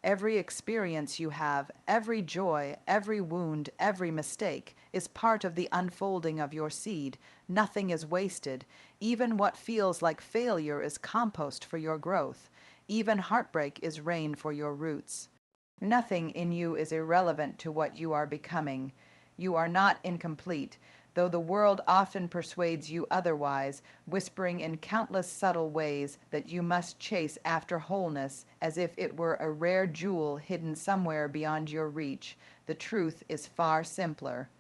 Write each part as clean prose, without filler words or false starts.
Every experience you have, every joy, every wound, every mistake is part of the unfolding of your seed. Nothing is wasted. Even what feels like failure is compost for your growth. Even heartbreak is rain for your roots. Nothing in you is irrelevant to what you are becoming. You are not incomplete, though the world often persuades you otherwise, whispering in countless subtle ways that you must chase after wholeness as if it were a rare jewel hidden somewhere beyond your reach. The truth is far simpler.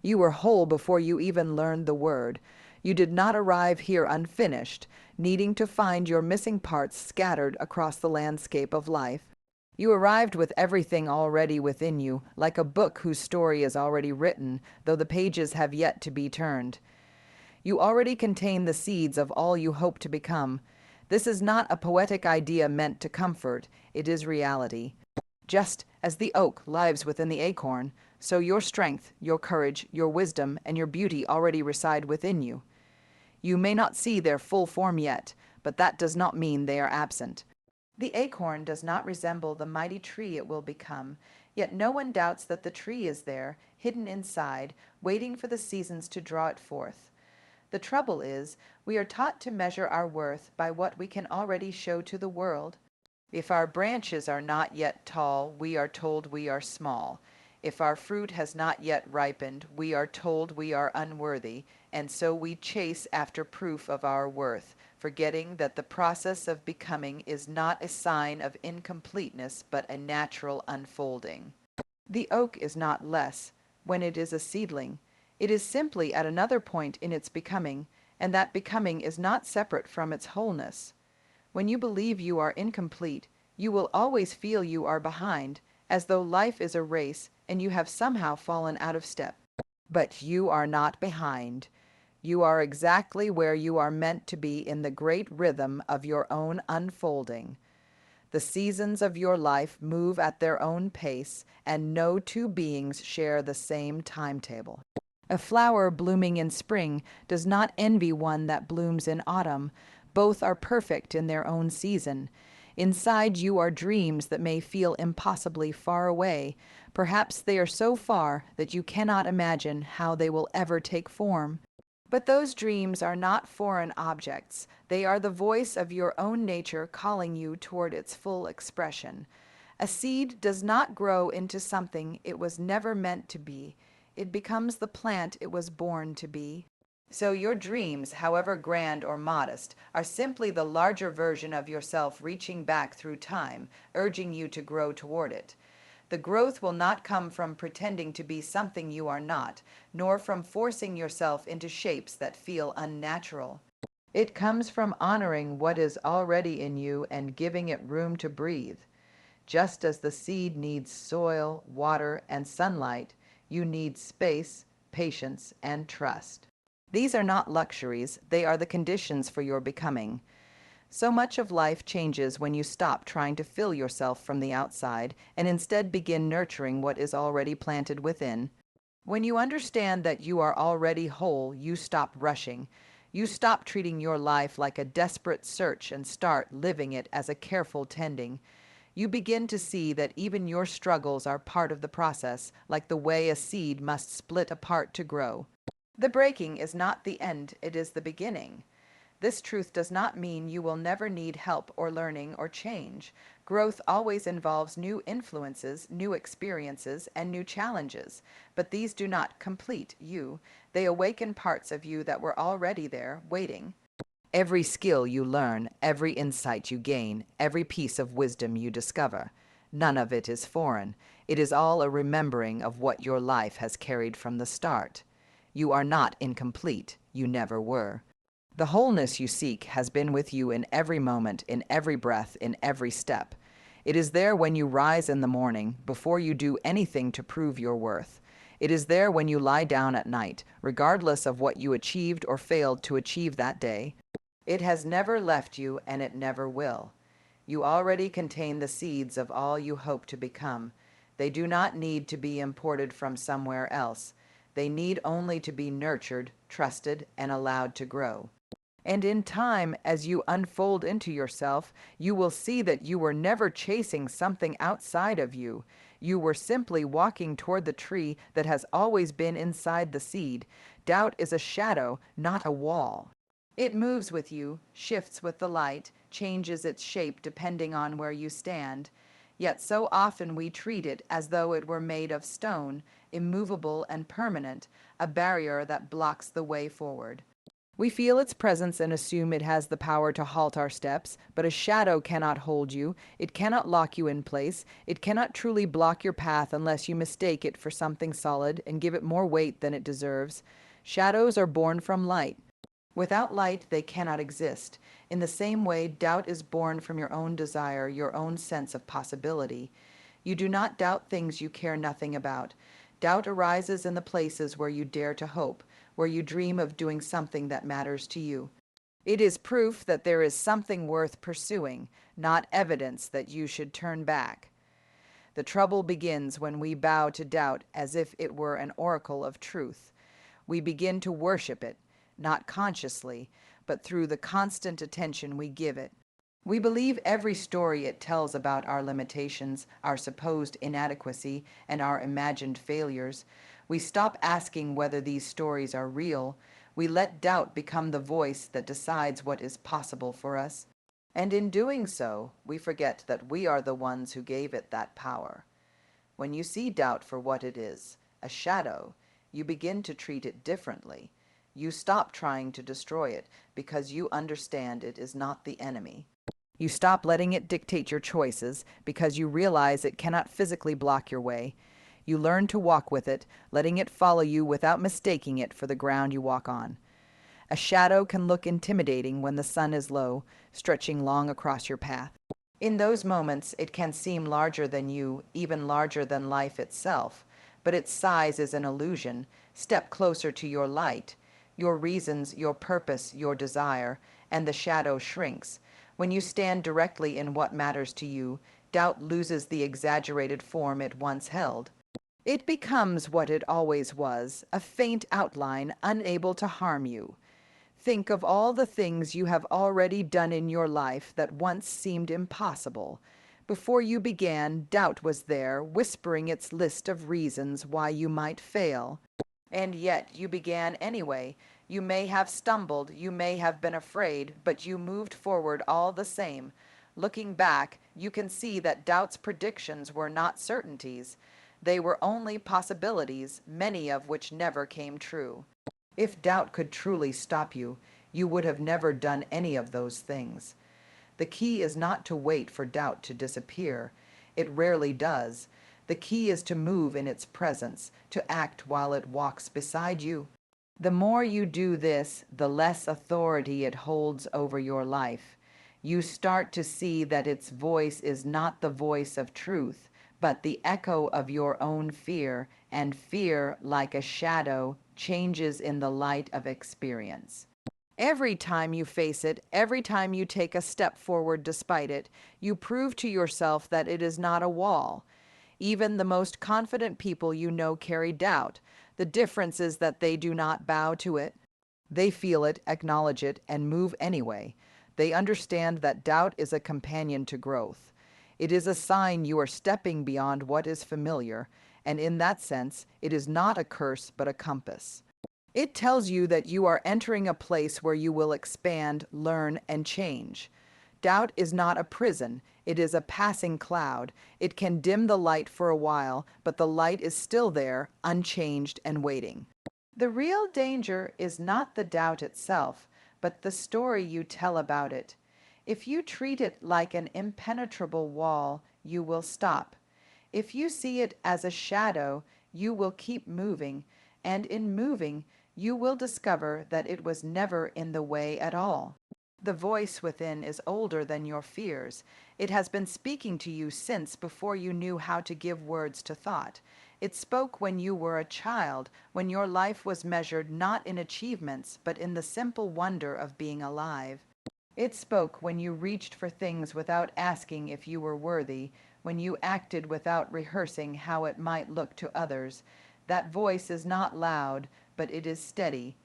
You were whole before you even learned the word. You did not arrive here unfinished, needing to find your missing parts scattered across the landscape of life. You arrived with everything already within you, like a book whose story is already written, though the pages have yet to be turned. You already contain the seeds of all you hope to become. This is not a poetic idea meant to comfort, it is reality. Just as the oak lives within the acorn, so your strength, your courage, your wisdom, and your beauty already reside within you. You may not see their full form yet, but that does not mean they are absent. The acorn does not resemble the mighty tree it will become, yet no one doubts that the tree is there, hidden inside, waiting for the seasons to draw it forth. The trouble is, we are taught to measure our worth by what we can already show to the world. If our branches are not yet tall, we are told we are small. If our fruit has not yet ripened, we are told we are unworthy, and so we chase after proof of our worth, forgetting that the process of becoming is not a sign of incompleteness but a natural unfolding. The oak is not less when it is a seedling. It is simply at another point in its becoming, and that becoming is not separate from its wholeness. When you believe you are incomplete, you will always feel you are behind, as though life is a race and you have somehow fallen out of step. But you are not behind. You are exactly where you are meant to be in the great rhythm of your own unfolding. The seasons of your life move at their own pace, and no two beings share the same timetable. A flower blooming in spring does not envy one that blooms in autumn. Both are perfect in their own season. Inside you are dreams that may feel impossibly far away. Perhaps they are so far that you cannot imagine how they will ever take form. But those dreams are not foreign objects. They are the voice of your own nature calling you toward its full expression. A seed does not grow into something it was never meant to be. It becomes the plant it was born to be. So your dreams, however grand or modest, are simply the larger version of yourself reaching back through time, urging you to grow toward it. The growth will not come from pretending to be something you are not, nor from forcing yourself into shapes that feel unnatural. It comes from honoring what is already in you and giving it room to breathe. Just as the seed needs soil, water, and sunlight, you need space, patience, and trust. These are not luxuries, they are the conditions for your becoming. So much of life changes when you stop trying to fill yourself from the outside and instead begin nurturing what is already planted within. When you understand that you are already whole, you stop rushing. You stop treating your life like a desperate search and start living it as a careful tending. You begin to see that even your struggles are part of the process, like the way a seed must split apart to grow. The breaking is not the end, it is the beginning. This truth does not mean you will never need help or learning or change. Growth always involves new influences, new experiences, and new challenges, but these do not complete you. They awaken parts of you that were already there, waiting. Every skill you learn, every insight you gain, every piece of wisdom you discover, none of it is foreign. It is all a remembering of what your life has carried from the start. You are not incomplete. You never were. The wholeness you seek has been with you in every moment, in every breath, in every step. It is there when you rise in the morning, before you do anything to prove your worth. It is there when you lie down at night, regardless of what you achieved or failed to achieve that day. It has never left you, and it never will. You already contain the seeds of all you hope to become. They do not need to be imported from somewhere else. They need only to be nurtured, trusted, and allowed to grow. And in time, as you unfold into yourself, you will see that you were never chasing something outside of you. You were simply walking toward the tree that has always been inside the seed. Doubt is a shadow, not a wall. It moves with you, shifts with the light, changes its shape depending on where you stand. Yet so often we treat it as though it were made of stone, immovable and permanent, a barrier that blocks the way forward. We feel its presence and assume it has the power to halt our steps, but a shadow cannot hold you. It cannot lock you in place. It cannot truly block your path unless you mistake it for something solid and give it more weight than it deserves. Shadows are born from light. Without light, they cannot exist. In the same way, doubt is born from your own desire, your own sense of possibility. You do not doubt things you care nothing about. Doubt arises in the places where you dare to hope, where you dream of doing something that matters to you. It is proof that there is something worth pursuing, not evidence that you should turn back. The trouble begins when we bow to doubt as if it were an oracle of truth. We begin to worship it, not consciously, but through the constant attention we give it. We believe every story it tells about our limitations, our supposed inadequacy, and our imagined failures. We stop asking whether these stories are real. We let doubt become the voice that decides what is possible for us. And in doing so, we forget that we are the ones who gave it that power. When you see doubt for what it is, a shadow, you begin to treat it differently. You stop trying to destroy it because you understand it is not the enemy. You stop letting it dictate your choices because you realize it cannot physically block your way. You learn to walk with it, letting it follow you without mistaking it for the ground you walk on. A shadow can look intimidating when the sun is low, stretching long across your path. In those moments, it can seem larger than you, even larger than life itself, but its size is an illusion. Step closer to your light, your reasons, your purpose, your desire, and the shadow shrinks. When you stand directly in what matters to you, doubt loses the exaggerated form it once held. It becomes what it always was, a faint outline unable to harm you. Think of all the things you have already done in your life that once seemed impossible. Before you began, doubt was there, whispering its list of reasons why you might fail. And yet you began anyway. You may have stumbled, you may have been afraid, but you moved forward all the same. Looking back, you can see that doubt's predictions were not certainties. They were only possibilities, many of which never came true. If doubt could truly stop you, you would have never done any of those things. The key is not to wait for doubt to disappear. It rarely does. The key is to move in its presence, to act while it walks beside you. The more you do this, the less authority it holds over your life. You start to see that its voice is not the voice of truth, but the echo of your own fear, and fear, like a shadow, changes in the light of experience. Every time you face it, every time you take a step forward despite it, you prove to yourself that it is not a wall. Even the most confident people you know carry doubt. The difference is that they do not bow to it. They feel it, acknowledge it, and move anyway. They understand that doubt is a companion to growth. It is a sign you are stepping beyond what is familiar, and in that sense, it is not a curse but a compass. It tells you that you are entering a place where you will expand, learn, and change. Doubt is not a prison. It is a passing cloud. It can dim the light for a while, but the light is still there, unchanged and waiting. The real danger is not the doubt itself, but the story you tell about it. If you treat it like an impenetrable wall, you will stop. If you see it as a shadow, you will keep moving, and in moving, you will discover that it was never in the way at all. The voice within is older than your fears. It has been speaking to you since before you knew how to give words to thought. It spoke when you were a child, when your life was measured not in achievements, but in the simple wonder of being alive. It spoke when you reached for things without asking if you were worthy, when you acted without rehearsing how it might look to others. That voice is not loud, but it is steady.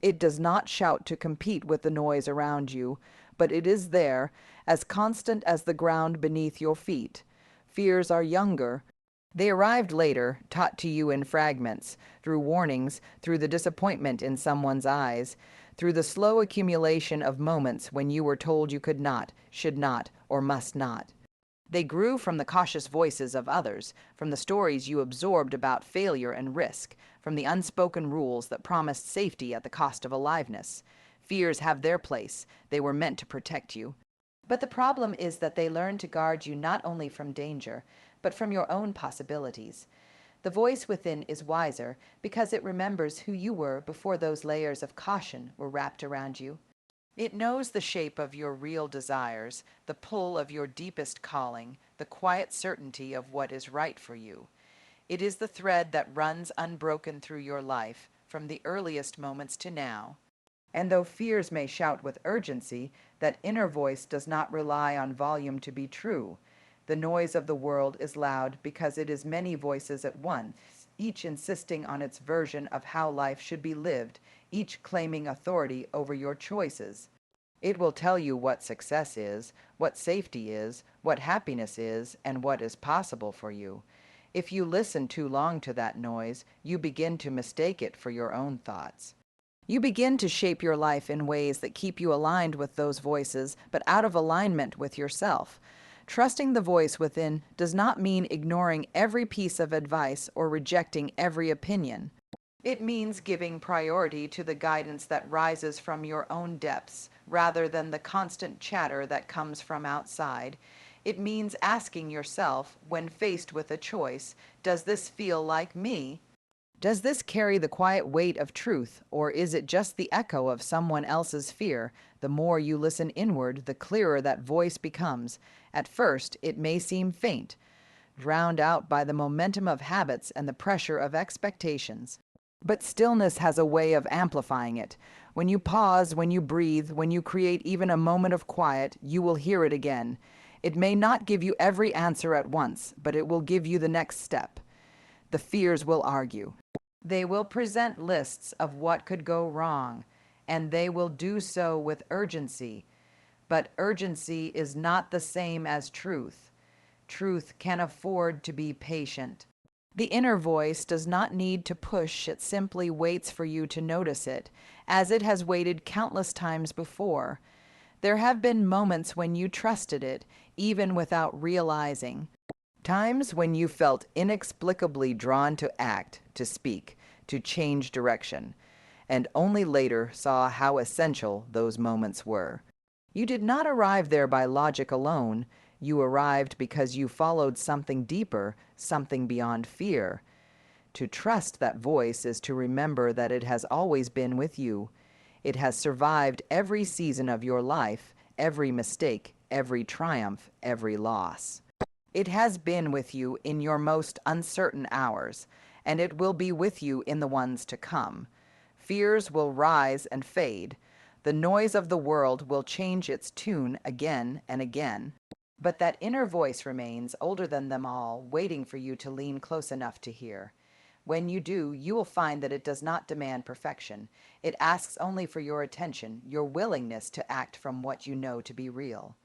It does not shout to compete with the noise around you, but it is there, as constant as the ground beneath your feet. Fears are younger. They arrived later, taught to you in fragments, through warnings, through the disappointment in someone's eyes, through the slow accumulation of moments when you were told you could not, should not, or must not. They grew from the cautious voices of others, from the stories you absorbed about failure and risk, from the unspoken rules that promised safety at the cost of aliveness. Fears have their place. They were meant to protect you. But the problem is that they learn to guard you not only from danger, but from your own possibilities. The voice within is wiser because it remembers who you were before those layers of caution were wrapped around you. It knows the shape of your real desires, the pull of your deepest calling, the quiet certainty of what is right for you. It is the thread that runs unbroken through your life, from the earliest moments to now. And though fears may shout with urgency, that inner voice does not rely on volume to be true. The noise of the world is loud because it is many voices at once, each insisting on its version of how life should be lived, each claiming authority over your choices. It will tell you what success is, what safety is, what happiness is, and what is possible for you. If you listen too long to that noise, you begin to mistake it for your own thoughts. You begin to shape your life in ways that keep you aligned with those voices, but out of alignment with yourself. Trusting the voice within does not mean ignoring every piece of advice or rejecting every opinion. It means giving priority to the guidance that rises from your own depths, rather than the constant chatter that comes from outside. It means asking yourself, when faced with a choice, does this feel like me? Does this carry the quiet weight of truth, or is it just the echo of someone else's fear? The more you listen inward, the clearer that voice becomes. At first, it may seem faint, drowned out by the momentum of habits and the pressure of expectations. But stillness has a way of amplifying it. When you pause, when you breathe, when you create even a moment of quiet, you will hear it again. It may not give you every answer at once, but it will give you the next step. The fears will argue. They will present lists of what could go wrong, and they will do so with urgency. But urgency is not the same as truth. Truth can afford to be patient. The inner voice does not need to push, it simply waits for you to notice it, as it has waited countless times before. There have been moments when you trusted it, even without realizing. Times when you felt inexplicably drawn to act, to speak, to change direction, and only later saw how essential those moments were. You did not arrive there by logic alone. You arrived because you followed something deeper, something beyond fear. To trust that voice is to remember that it has always been with you. It has survived every season of your life, every mistake, every triumph, every loss. It has been with you in your most uncertain hours, and it will be with you in the ones to come. Fears will rise and fade. The noise of the world will change its tune again and again. But that inner voice remains, older than them all, waiting for you to lean close enough to hear. When you do, you will find that it does not demand perfection. It asks only for your attention, your willingness to act from what you know to be real.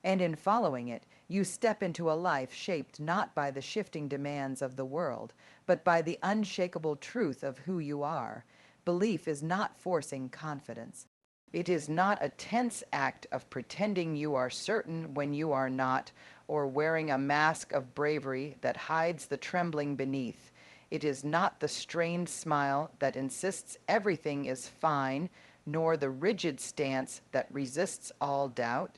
And in following it, you step into a life shaped not by the shifting demands of the world, but by the unshakable truth of who you are. Belief is not forcing confidence. It is not a tense act of pretending you are certain when you are not, or wearing a mask of bravery that hides the trembling beneath. It is not the strained smile that insists everything is fine, nor the rigid stance that resists all doubt.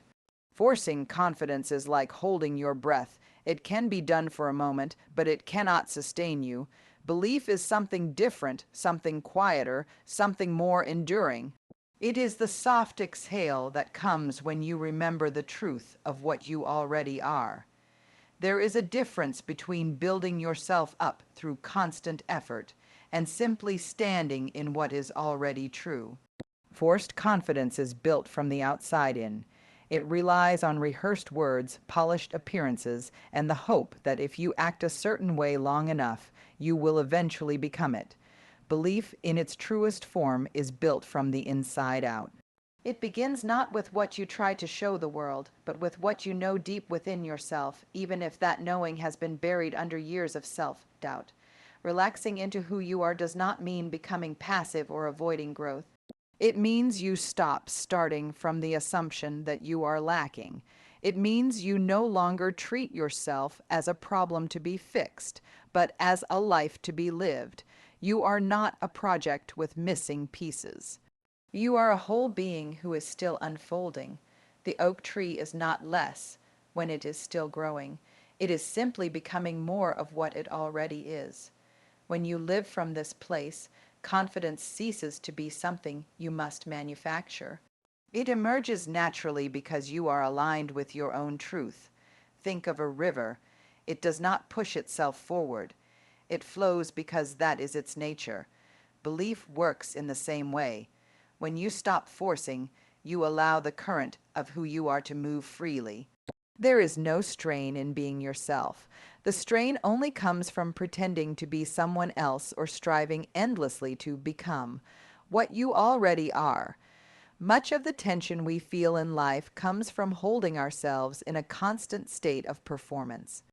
Forcing confidence is like holding your breath. It can be done for a moment, but it cannot sustain you. Belief is something different, something quieter, something more enduring. It is the soft exhale that comes when you remember the truth of what you already are. There is a difference between building yourself up through constant effort and simply standing in what is already true. Forced confidence is built from the outside in. It relies on rehearsed words, polished appearances, and the hope that if you act a certain way long enough, you will eventually become it. Belief in its truest form is built from the inside out. It begins not with what you try to show the world, but with what you know deep within yourself, even if that knowing has been buried under years of self-doubt. Relaxing into who you are does not mean becoming passive or avoiding growth. It means you stop starting from the assumption that you are lacking. It means you no longer treat yourself as a problem to be fixed, but as a life to be lived. You are not a project with missing pieces. You are a whole being who is still unfolding. The oak tree is not less when it is still growing. It is simply becoming more of what it already is. When you live from this place, confidence ceases to be something you must manufacture. It emerges naturally because you are aligned with your own truth. Think of a river. It does not push itself forward. It flows because that is its nature. Belief works in the same way. When you stop forcing, you allow the current of who you are to move freely. There is no strain in being yourself. The strain only comes from pretending to be someone else or striving endlessly to become what you already are. Much of the tension we feel in life comes from holding ourselves in a constant state of performance.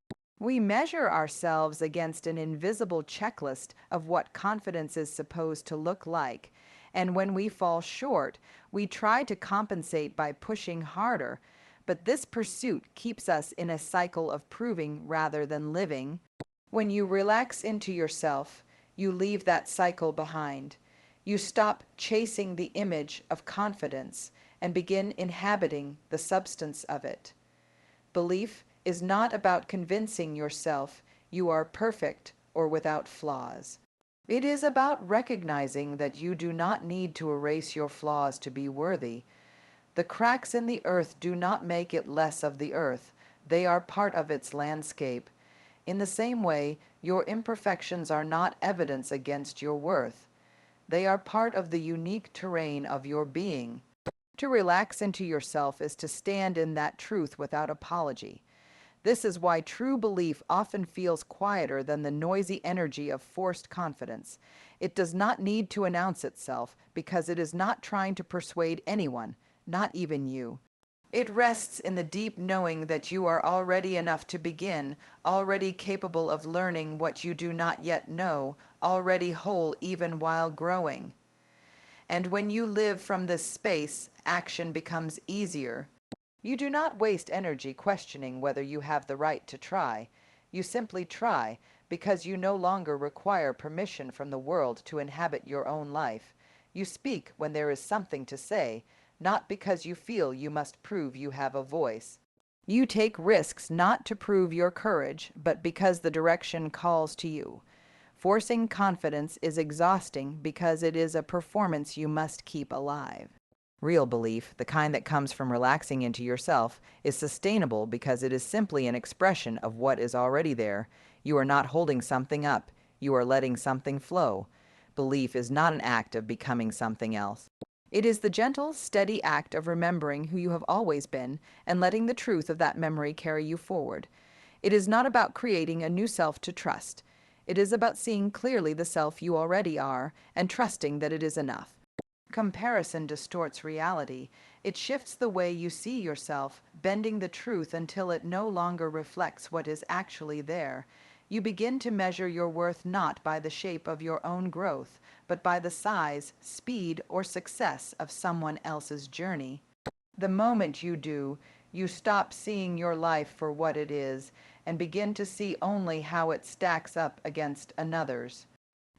We measure ourselves against an invisible checklist of what confidence is supposed to look like, and when we fall short, we try to compensate by pushing harder. But this pursuit keeps us in a cycle of proving rather than living. When you relax into yourself, you leave that cycle behind. You stop chasing the image of confidence and begin inhabiting the substance of it. Belief is not about convincing yourself you are perfect or without flaws. It is about recognizing that you do not need to erase your flaws to be worthy. The cracks in the earth do not make it less of the earth. They are part of its landscape. In the same way, your imperfections are not evidence against your worth. They are part of the unique terrain of your being. To relax into yourself is to stand in that truth without apology. This is why true belief often feels quieter than the noisy energy of forced confidence. It does not need to announce itself because it is not trying to persuade anyone, not even you. It rests in the deep knowing that you are already enough to begin, already capable of learning what you do not yet know, already whole even while growing. And when you live from this space, action becomes easier. You do not waste energy questioning whether you have the right to try. You simply try because you no longer require permission from the world to inhabit your own life. You speak when there is something to say, not because you feel you must prove you have a voice. You take risks not to prove your courage, but because the direction calls to you. Forcing confidence is exhausting because it is a performance you must keep alive. Real belief, the kind that comes from relaxing into yourself, is sustainable because it is simply an expression of what is already there. You are not holding something up. You are letting something flow. Belief is not an act of becoming something else. It is the gentle, steady act of remembering who you have always been and letting the truth of that memory carry you forward. It is not about creating a new self to trust. It is about seeing clearly the self you already are and trusting that it is enough. Comparison distorts reality. It shifts the way you see yourself, bending the truth until it no longer reflects what is actually there. You begin to measure your worth not by the shape of your own growth, but by the size, speed, or success of someone else's journey. The moment you do, you stop seeing your life for what it is and begin to see only how it stacks up against another's.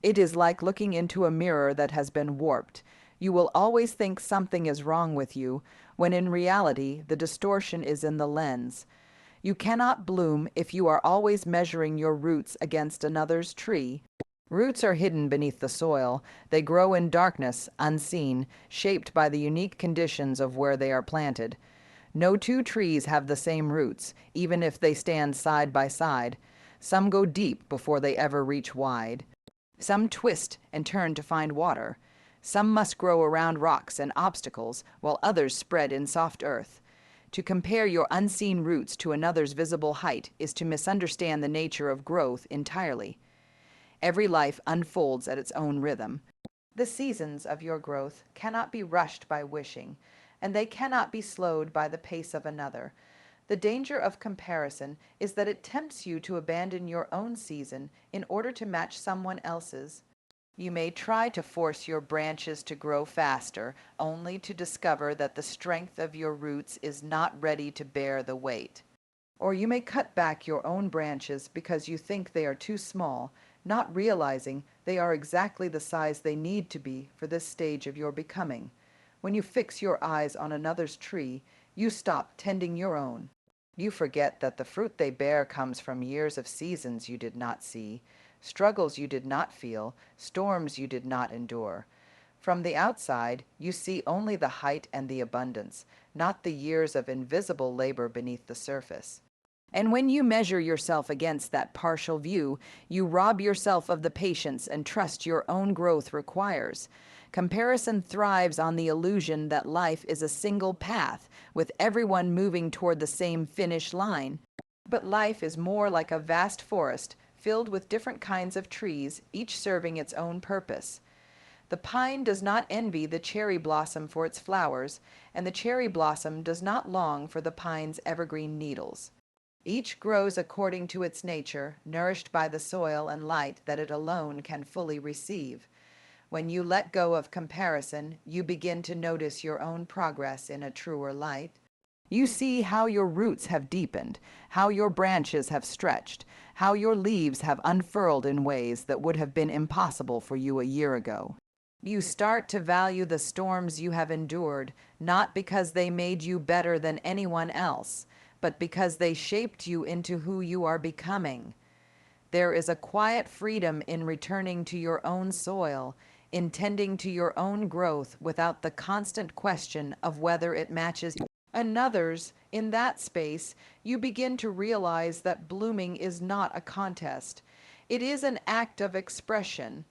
It is like looking into a mirror that has been warped. You will always think something is wrong with you, when in reality, the distortion is in the lens. You cannot bloom if you are always measuring your roots against another's tree. Roots are hidden beneath the soil. They grow in darkness, unseen, shaped by the unique conditions of where they are planted. No two trees have the same roots, even if they stand side by side. Some go deep before they ever reach wide. Some twist and turn to find water. Some must grow around rocks and obstacles, while others spread in soft earth. To compare your unseen roots to another's visible height is to misunderstand the nature of growth entirely. Every life unfolds at its own rhythm. The seasons of your growth cannot be rushed by wishing, and they cannot be slowed by the pace of another. The danger of comparison is that it tempts you to abandon your own season in order to match someone else's. You may try to force your branches to grow faster, only to discover that the strength of your roots is not ready to bear the weight. Or you may cut back your own branches because you think they are too small, not realizing they are exactly the size they need to be for this stage of your becoming. When you fix your eyes on another's tree, you stop tending your own. You forget that the fruit they bear comes from years of seasons you did not see, struggles you did not feel, storms you did not endure. From the outside, you see only the height and the abundance, not the years of invisible labor beneath the surface. And when you measure yourself against that partial view, you rob yourself of the patience and trust your own growth requires. Comparison thrives on the illusion that life is a single path, with everyone moving toward the same finish line. But life is more like a vast forest, filled with different kinds of trees, each serving its own purpose. The pine does not envy the cherry blossom for its flowers, and the cherry blossom does not long for the pine's evergreen needles. Each grows according to its nature, nourished by the soil and light that it alone can fully receive. When you let go of comparison, you begin to notice your own progress in a truer light. You see how your roots have deepened, how your branches have stretched, how your leaves have unfurled in ways that would have been impossible for you a year ago. You start to value the storms you have endured, not because they made you better than anyone else, but because they shaped you into who you are becoming. There is a quiet freedom in returning to your own soil, in tending to your own growth without the constant question of whether it matches another's. In that space, you begin to realize that blooming is not a contest. It is an act of expression.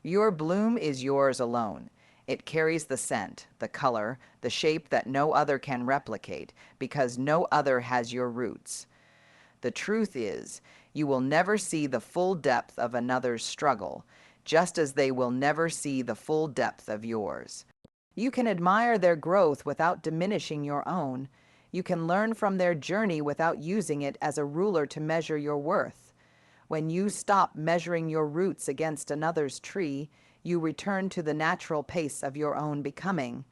Your bloom is yours alone. It carries the scent, the color, the shape that no other can replicate, because no other has your roots. The truth is, you will never see the full depth of another's struggle, just as they will never see the full depth of yours. You can admire their growth without diminishing your own. You can learn from their journey without using it as a ruler to measure your worth. When you stop measuring your roots against another's tree, you return to the natural pace of your own becoming.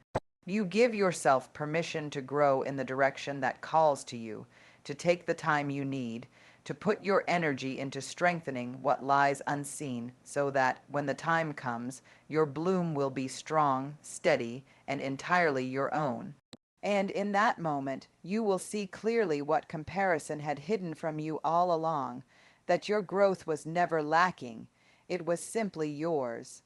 You give yourself permission to grow in the direction that calls to you, to take the time you need, to put your energy into strengthening what lies unseen, so that, when the time comes, your bloom will be strong, steady, and entirely your own. And in that moment, you will see clearly what comparison had hidden from you all along, that your growth was never lacking. It was simply yours.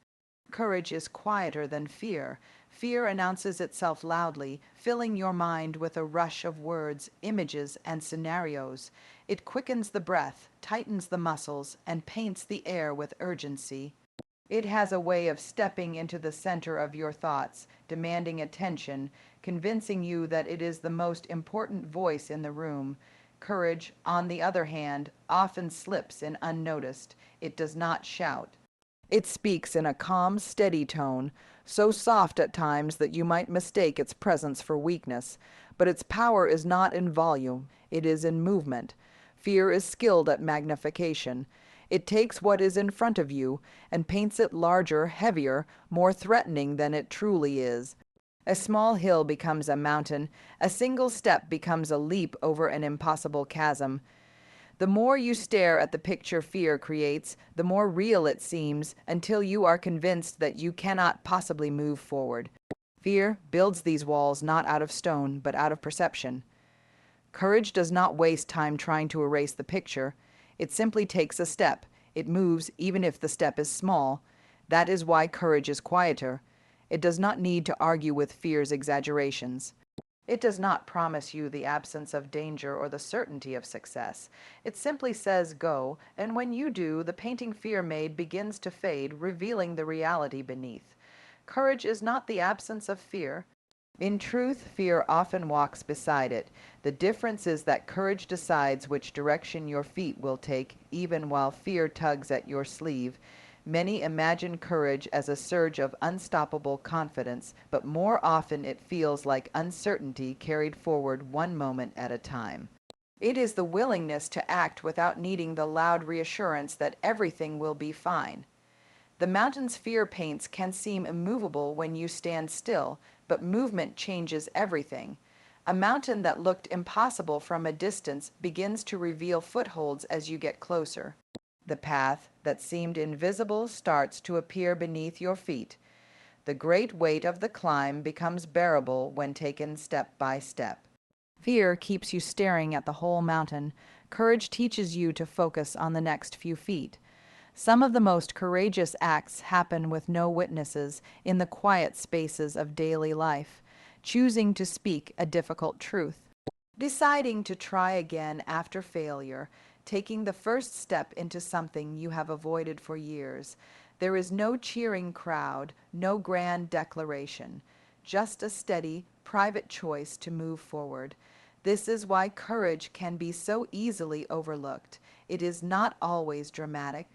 Courage is quieter than fear. Fear announces itself loudly, filling your mind with a rush of words, images, and scenarios. It quickens the breath, tightens the muscles, and paints the air with urgency. It has a way of stepping into the center of your thoughts, demanding attention, convincing you that it is the most important voice in the room. Courage, on the other hand, often slips in unnoticed. It does not shout. It speaks in a calm, steady tone, so soft at times that you might mistake its presence for weakness. But its power is not in volume, it is in movement. Fear is skilled at magnification. It takes what is in front of you and paints it larger, heavier, more threatening than it truly is. A small hill becomes a mountain, a single step becomes a leap over an impossible chasm. The more you stare at the picture fear creates, the more real it seems, until you are convinced that you cannot possibly move forward. Fear builds these walls not out of stone, but out of perception. Courage does not waste time trying to erase the picture. It simply takes a step. It moves even if the step is small. That is why courage is quieter. It does not need to argue with fear's exaggerations. It does not promise you the absence of danger or the certainty of success. It simply says go, and when you do, the painting fear made begins to fade, revealing the reality beneath. Courage is not the absence of fear. In truth, fear often walks beside it. The difference is that courage decides which direction your feet will take, even while fear tugs at your sleeve. Many imagine courage as a surge of unstoppable confidence, but more often it feels like uncertainty carried forward one moment at a time. It is the willingness to act without needing the loud reassurance that everything will be fine. The mountain's fear paints can seem immovable when you stand still, but movement changes everything. A mountain that looked impossible from a distance begins to reveal footholds as you get closer. The path that seemed invisible starts to appear beneath your feet. The great weight of the climb becomes bearable when taken step by step. Fear keeps you staring at the whole mountain. Courage teaches you to focus on the next few feet. Some of the most courageous acts happen with no witnesses in the quiet spaces of daily life, choosing to speak a difficult truth, deciding to try again after failure, taking the first step into something you have avoided for years. There is no cheering crowd, no grand declaration, just a steady, private choice to move forward. This is why courage can be so easily overlooked. It is not always dramatic,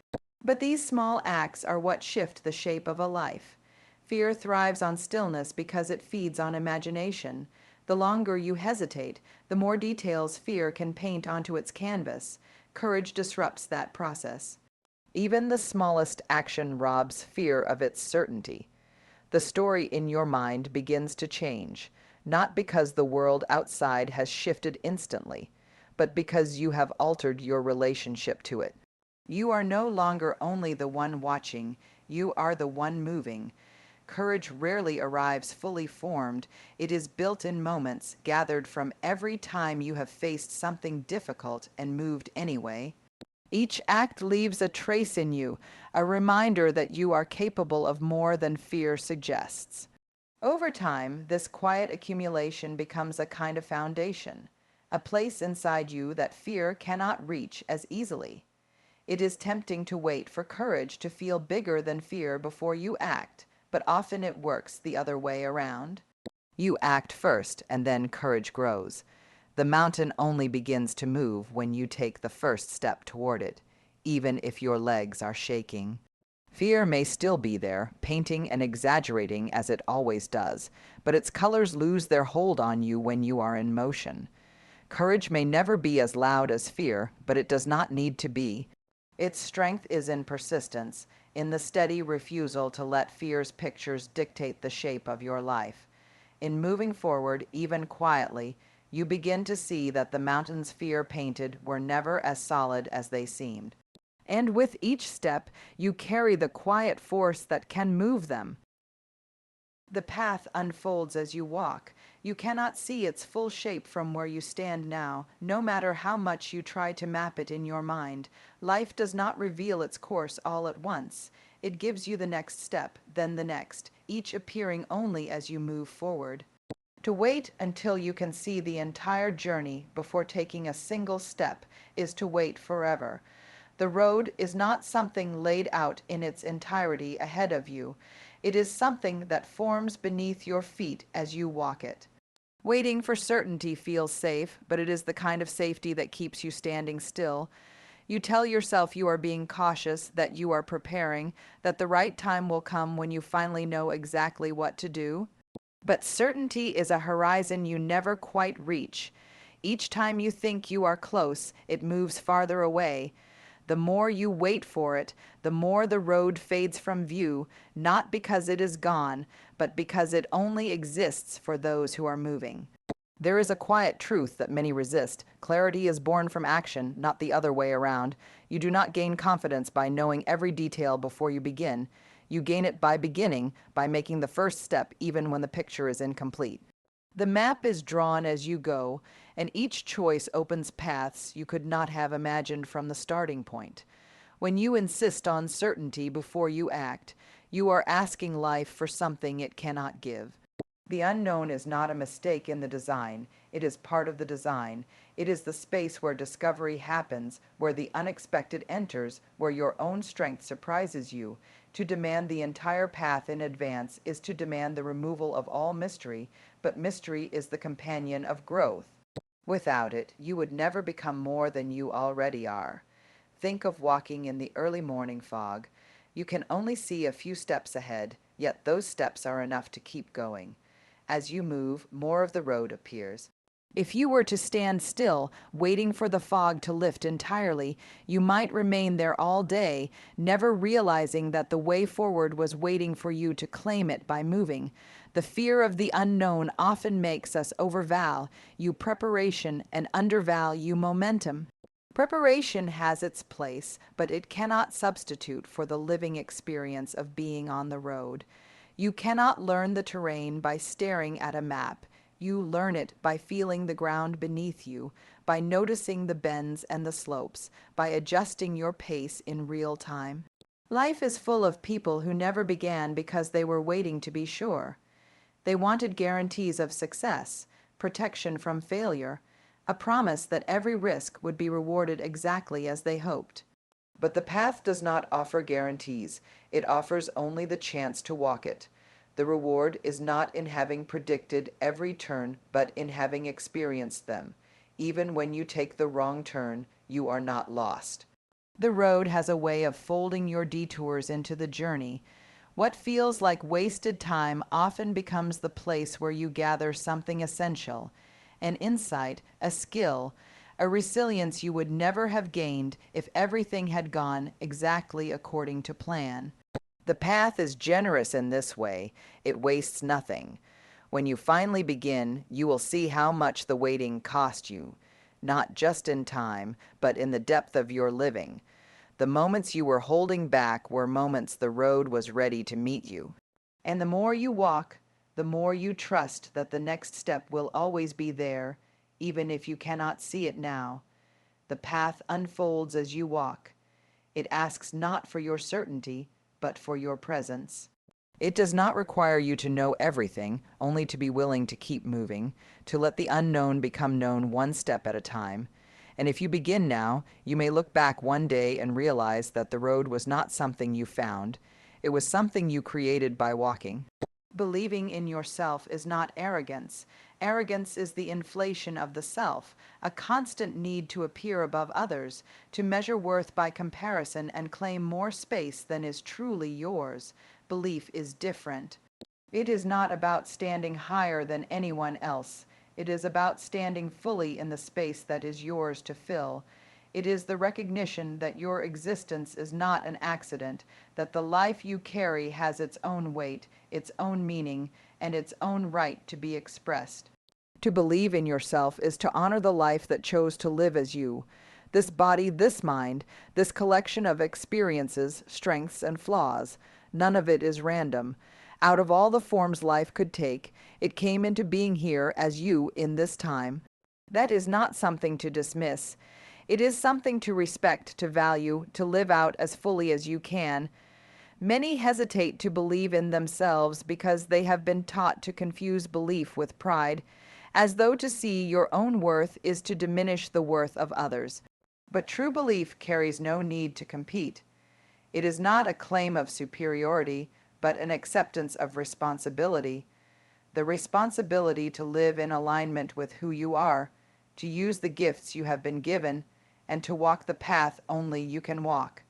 but these small acts are what shift the shape of a life. Fear thrives on stillness because it feeds on imagination. The longer you hesitate, the more details fear can paint onto its canvas. Courage disrupts that process. Even the smallest action robs fear of its certainty. The story in your mind begins to change, not because the world outside has shifted instantly, but because you have altered your relationship to it. You are no longer only the one watching, you are the one moving. Courage rarely arrives fully formed. It is built in moments, gathered from every time you have faced something difficult and moved anyway. Each act leaves a trace in you, a reminder that you are capable of more than fear suggests. Over time, this quiet accumulation becomes a kind of foundation, a place inside you that fear cannot reach as easily. It is tempting to wait for courage to feel bigger than fear before you act, but often it works the other way around. You act first, and then courage grows. The mountain only begins to move when you take the first step toward it, even if your legs are shaking. Fear may still be there, painting and exaggerating as it always does, but its colors lose their hold on you when you are in motion. Courage may never be as loud as fear, but it does not need to be. Its strength is in persistence, in the steady refusal to let fear's pictures dictate the shape of your life. In moving forward, even quietly, you begin to see that the mountains fear painted were never as solid as they seemed. And with each step, you carry the quiet force that can move them. The path unfolds as you walk. You cannot see its full shape from where you stand now, no matter how much you try to map it in your mind. Life does not reveal its course all at once. It gives you the next step, then the next, each appearing only as you move forward. To wait until you can see the entire journey before taking a single step is to wait forever. The road is not something laid out in its entirety ahead of you. It is something that forms beneath your feet as you walk it. Waiting for certainty feels safe, but it is the kind of safety that keeps you standing still. You tell yourself you are being cautious, that you are preparing, that the right time will come when you finally know exactly what to do. But certainty is a horizon you never quite reach. Each time you think you are close, it moves farther away. The more you wait for it, the more the road fades from view, not because it is gone, but because it only exists for those who are moving. There is a quiet truth that many resist. Clarity is born from action, not the other way around. You do not gain confidence by knowing every detail before you begin. You gain it by beginning, by making the first step even when the picture is incomplete. The map is drawn as you go, and each choice opens paths you could not have imagined from the starting point. When you insist on certainty before you act, you are asking life for something it cannot give. The unknown is not a mistake in the design. It is part of the design. It is the space where discovery happens, where the unexpected enters, where your own strength surprises you. To demand the entire path in advance is to demand the removal of all mystery, but mystery is the companion of growth. Without it, you would never become more than you already are. Think of walking in the early morning fog. You can only see a few steps ahead, yet those steps are enough to keep going. As you move, more of the road appears. If you were to stand still, waiting for the fog to lift entirely, you might remain there all day, never realizing that the way forward was waiting for you to claim it by moving. The fear of the unknown often makes us overvalue preparation and undervalue momentum. Preparation has its place, but it cannot substitute for the living experience of being on the road. You cannot learn the terrain by staring at a map. You learn it by feeling the ground beneath you, by noticing the bends and the slopes, by adjusting your pace in real time. Life is full of people who never began because they were waiting to be sure. They wanted guarantees of success, protection from failure, a promise that every risk would be rewarded exactly as they hoped. But the path does not offer guarantees. It offers only the chance to walk it. The reward is not in having predicted every turn, but in having experienced them. Even when you take the wrong turn, you are not lost. The road has a way of folding your detours into the journey. What feels like wasted time often becomes the place where you gather something essential, an insight, a skill, a resilience you would never have gained if everything had gone exactly according to plan. The path is generous in this way. It wastes nothing. When you finally begin, you will see how much the waiting cost you, not just in time, but in the depth of your living. The moments you were holding back were moments the road was ready to meet you. And the more you walk, the more you trust that the next step will always be there, even if you cannot see it now. The path unfolds as you walk. It asks not for your certainty, but for your presence. It does not require you to know everything, only to be willing to keep moving, to let the unknown become known one step at a time. And if you begin now, you may look back one day and realize that the road was not something you found. It was something you created by walking. Believing in yourself is not arrogance. Arrogance is the inflation of the self, a constant need to appear above others, to measure worth by comparison and claim more space than is truly yours. Belief is different. It is not about standing higher than anyone else. It is about standing fully in the space that is yours to fill. It is the recognition that your existence is not an accident, that the life you carry has its own weight, its own meaning, and its own right to be expressed. To believe in yourself is to honor the life that chose to live as you. This body, this mind, this collection of experiences, strengths, and flaws, none of it is random. Out of all the forms life could take, it came into being here as you in this time. That is not something to dismiss. It is something to respect, to value, to live out as fully as you can. Many hesitate to believe in themselves because they have been taught to confuse belief with pride, as though to see your own worth is to diminish the worth of others. But true belief carries no need to compete. It is not a claim of superiority, but an acceptance of responsibility. The responsibility to live in alignment with who you are, to use the gifts you have been given, and to walk the path only you can walk.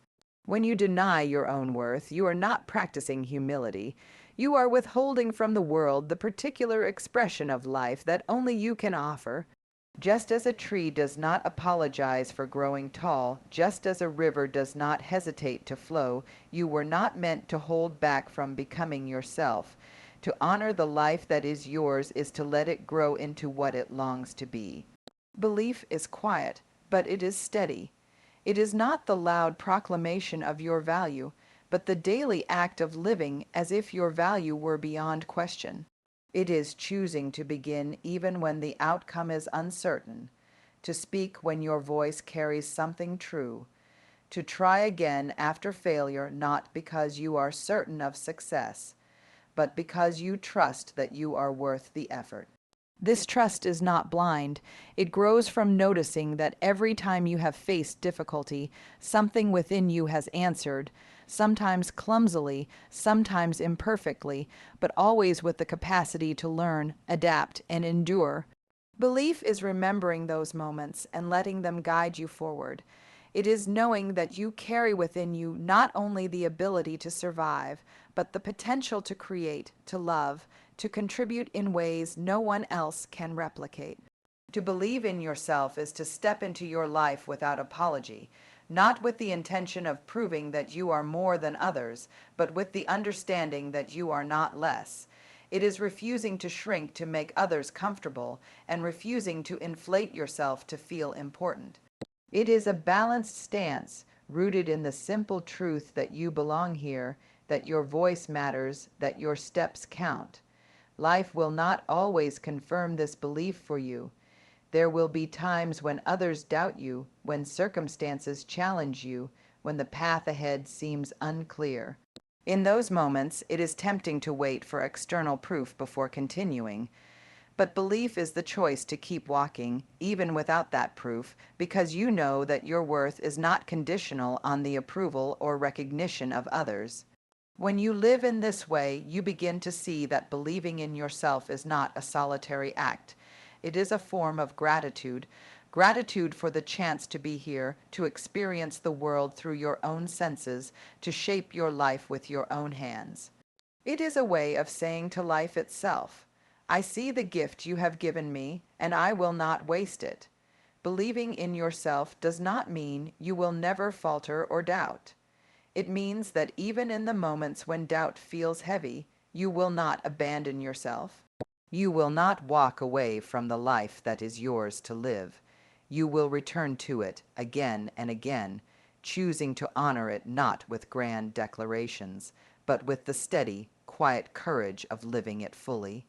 When you deny your own worth, you are not practicing humility. You are withholding from the world the particular expression of life that only you can offer. Just as a tree does not apologize for growing tall, just as a river does not hesitate to flow, you were not meant to hold back from becoming yourself. To honor the life that is yours is to let it grow into what it longs to be. Belief is quiet, but it is steady. It is not the loud proclamation of your value, but the daily act of living as if your value were beyond question. It is choosing to begin even when the outcome is uncertain, to speak when your voice carries something true, to try again after failure not because you are certain of success, but because you trust that you are worth the effort. This trust is not blind. It grows from noticing that every time you have faced difficulty, something within you has answered, sometimes clumsily, sometimes imperfectly, but always with the capacity to learn, adapt, and endure. Belief is remembering those moments and letting them guide you forward. It is knowing that you carry within you not only the ability to survive, but the potential to create, to love, to contribute in ways no one else can replicate. To believe in yourself is to step into your life without apology, not with the intention of proving that you are more than others, but with the understanding that you are not less. It is refusing to shrink to make others comfortable and refusing to inflate yourself to feel important. It is a balanced stance rooted in the simple truth that you belong here, that your voice matters, that your steps count. Life will not always confirm this belief for you. There will be times when others doubt you, when circumstances challenge you, when the path ahead seems unclear. In those moments, it is tempting to wait for external proof before continuing. But belief is the choice to keep walking, even without that proof, because you know that your worth is not conditional on the approval or recognition of others. When you live in this way, you begin to see that believing in yourself is not a solitary act. It is a form of gratitude, gratitude for the chance to be here, to experience the world through your own senses, to shape your life with your own hands. It is a way of saying to life itself, I see the gift you have given me, and I will not waste it. Believing in yourself does not mean you will never falter or doubt. It means that even in the moments when doubt feels heavy, you will not abandon yourself. You will not walk away from the life that is yours to live. You will return to it again and again, choosing to honor it not with grand declarations, but with the steady, quiet courage of living it fully.